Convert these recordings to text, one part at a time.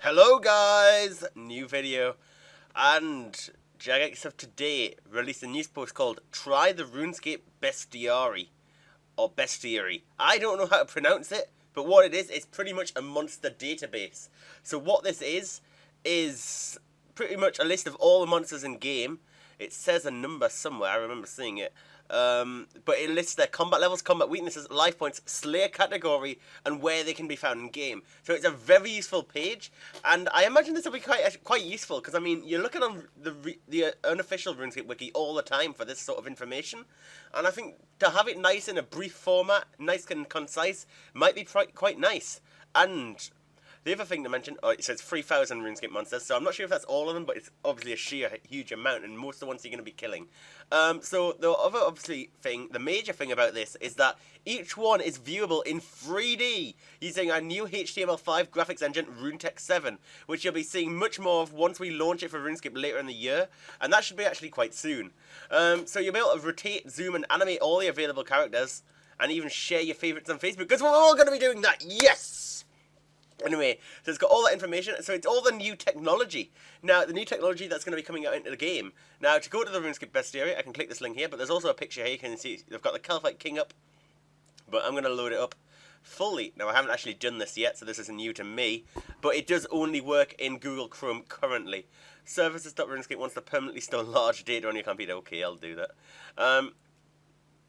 Hello guys! New video. And Jagex have today released a news post called Try the Runescape Bestiary. Or Bestiary. I don't know how to pronounce it, but what it is pretty much a monster database. So what this is pretty much a list of all the monsters in game. It says a number somewhere, I remember seeing it. But it lists their combat levels, combat weaknesses, life points, slayer category, and where they can be found in game. So it's a very useful page, and I imagine this will be quite useful because I mean you're looking on the unofficial RuneScape wiki all the time for this sort of information, and I think to have it nice in a brief format, nice and concise, might be quite nice. And the other thing to mention, it says 3,000 RuneScape monsters, so I'm not sure if that's all of them, but it's obviously a sheer huge amount, and most of the ones you're going to be killing. So the other the major thing about this is that each one is viewable in 3D using our new HTML5 graphics engine, Runetek7, which you'll be seeing much more of once we launch it for RuneScape later in the year, and that should be actually quite soon. So you'll be able to rotate, zoom, and animate all the available characters, and even share your favourites on Facebook, because we're all going to be doing that, yes! Anyway, so it's got all that information, so it's all the new technology. Now, the new technology that's going to be coming out into the game. Now, to go to the Runescape Bestiary, I can click this link here, but there's also a picture here. You can see they've got the Caliphate King up, but I'm going to load it up fully. Now, I haven't actually done this yet, so this is new to me, but it does only work in Google Chrome currently. Services.runescape wants to permanently store large data on your computer. Okay, I'll do that.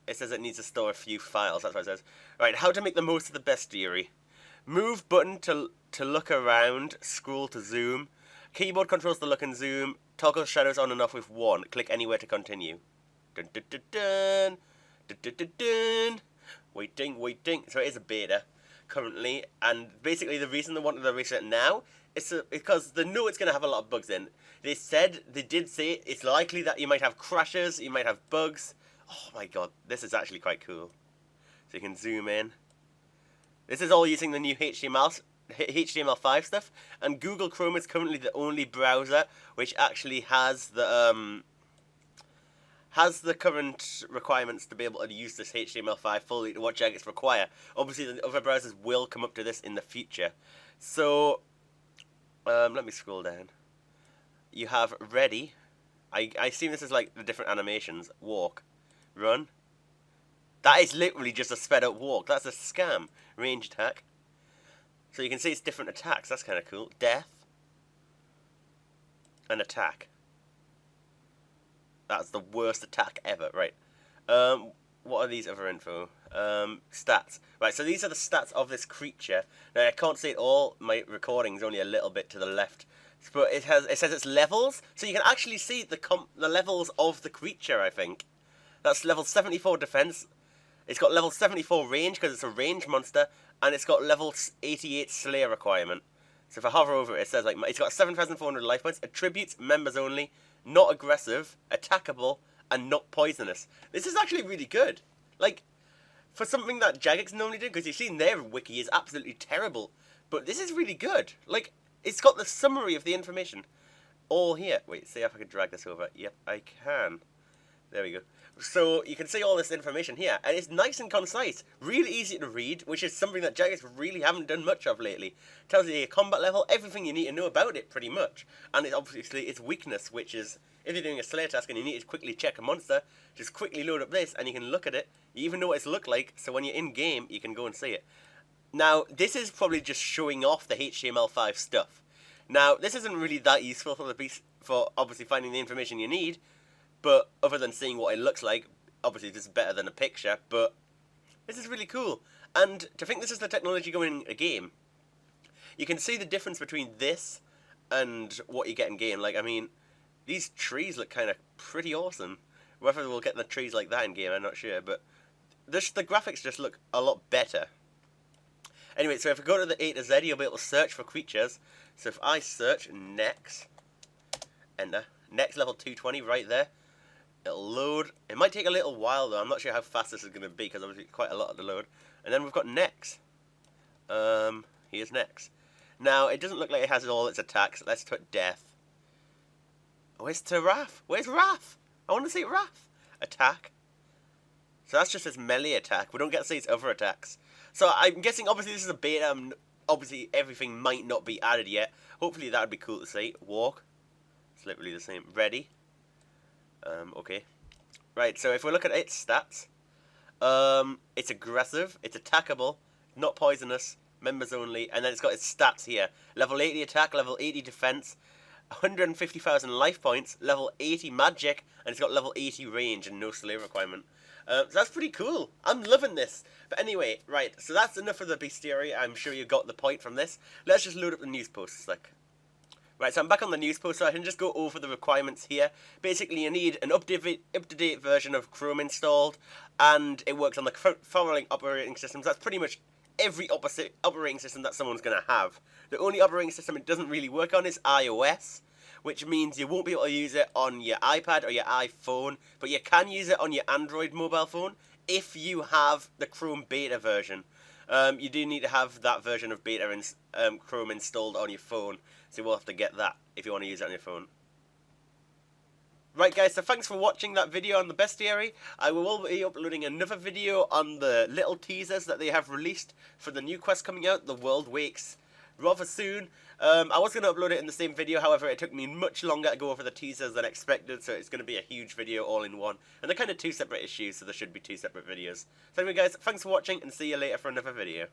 It says it needs to store a few files, that's what it says. Right, how to make the most of the Bestiary. Move button to look around, scroll to zoom. Keyboard controls to look and zoom. Toggle shadows on and off with 1. Click anywhere to continue. Dun dun dun dun. Dun dun dun dun. Waiting. So it is a beta currently, and basically the reason they wanted to release it now is because they know it's going to have a lot of bugs in. They did say it's likely that you might have crashes, you might have bugs. Oh my god, this is actually quite cool. So you can zoom in. This is all using the new HTML5 stuff, and Google Chrome is currently the only browser which actually has the current requirements to be able to use this HTML5 fully to what Jagex require. Obviously, the other browsers will come up to this in the future. So, let me scroll down. You have ready. I assume this is like the different animations. Walk, run. That is literally just a sped up walk. That's a scam. Range attack. So you can see it's different attacks. That's kind of cool. Death. And attack. That's the worst attack ever. Right. What are these other info? Stats. Right, so these are the stats of this creature. Now, I can't see it all. My recording's only a little bit to the left. But it says it's levels. So you can actually see the levels of the creature, I think. That's level 74 defense. It's got level 74 range because it's a range monster, and it's got level 88 slayer requirement. So if I hover over it, it says like it's got 7,400 life points, attributes, members only, not aggressive, attackable, and not poisonous. This is actually really good. Like, for something that Jagex normally do, because you've seen their wiki is absolutely terrible, but this is really good. Like, it's got the summary of the information all here. Wait, see if I can drag this over. Yep, I can. There we go. So you can see all this information here, and it's nice and concise, really easy to read, which is something that Jagex really haven't done much of lately. Tells you your combat level, everything you need to know about it, pretty much. And it, obviously its weakness, which is, if you're doing a slayer task and you need to quickly check a monster, just quickly load up this, and you can look at it. You even know what it's looked like, so when you're in game, you can go and see it. Now, this is probably just showing off the HTML5 stuff. Now, this isn't really that useful for obviously finding the information you need, but other than seeing what it looks like, obviously this is better than a picture, but this is really cool. And to think this is the technology going in a game, you can see the difference between this and what you get in game. Like, I mean, these trees look kind of pretty awesome. Whether we'll get the trees like that in game, I'm not sure, but the graphics just look a lot better. Anyway, so if we go to the A to Z, you'll be able to search for creatures. So if I search Nex, enter, Nex level 220 right there. It'll load. It might take a little while though. I'm not sure how fast this is going to be because obviously quite a lot to load. And then we've got Nex. Here's Nex. Now it doesn't look like it has all its attacks. Let's put Death. Where's Wrath? Where's Wrath? I want to see Wrath. Attack. So that's just its melee attack. We don't get to see its other attacks. So I'm guessing obviously this is a beta. obviously everything might not be added yet. Hopefully that would be cool to see. Walk. It's literally the same. Ready. Okay. Right, so if we look at its stats, it's aggressive, it's attackable, not poisonous, members only, and then it's got its stats here. Level 80 attack, level 80 defense, 150,000 life points, level 80 magic, and it's got level 80 range and no slay requirement. So that's pretty cool. I'm loving this. But anyway, right, so that's enough of the bestiary. I'm sure you got the point from this. Let's just load up the news posts, like. Right, so I'm back on the news post, so I can just go over the requirements here. Basically, you need an up-to-date version of Chrome installed, and it works on the following operating systems. That's pretty much every operating system that someone's going to have. The only operating system it doesn't really work on is iOS, which means you won't be able to use it on your iPad or your iPhone, but you can use it on your Android mobile phone if you have the Chrome beta version. You do need to have that version of beta Chrome installed on your phone, so you will have to get that if you want to use it on your phone. Right guys, so thanks for watching that video on the bestiary. I will be uploading another video on the little teasers that they have released for the new quest coming out, The World Wakes, rather soon. I was going to upload it in the same video, however it took me much longer to go over the teasers than expected, so it's going to be a huge video all in one. And they're kind of two separate issues, so there should be two separate videos. So anyway guys, thanks for watching and see you later for another video.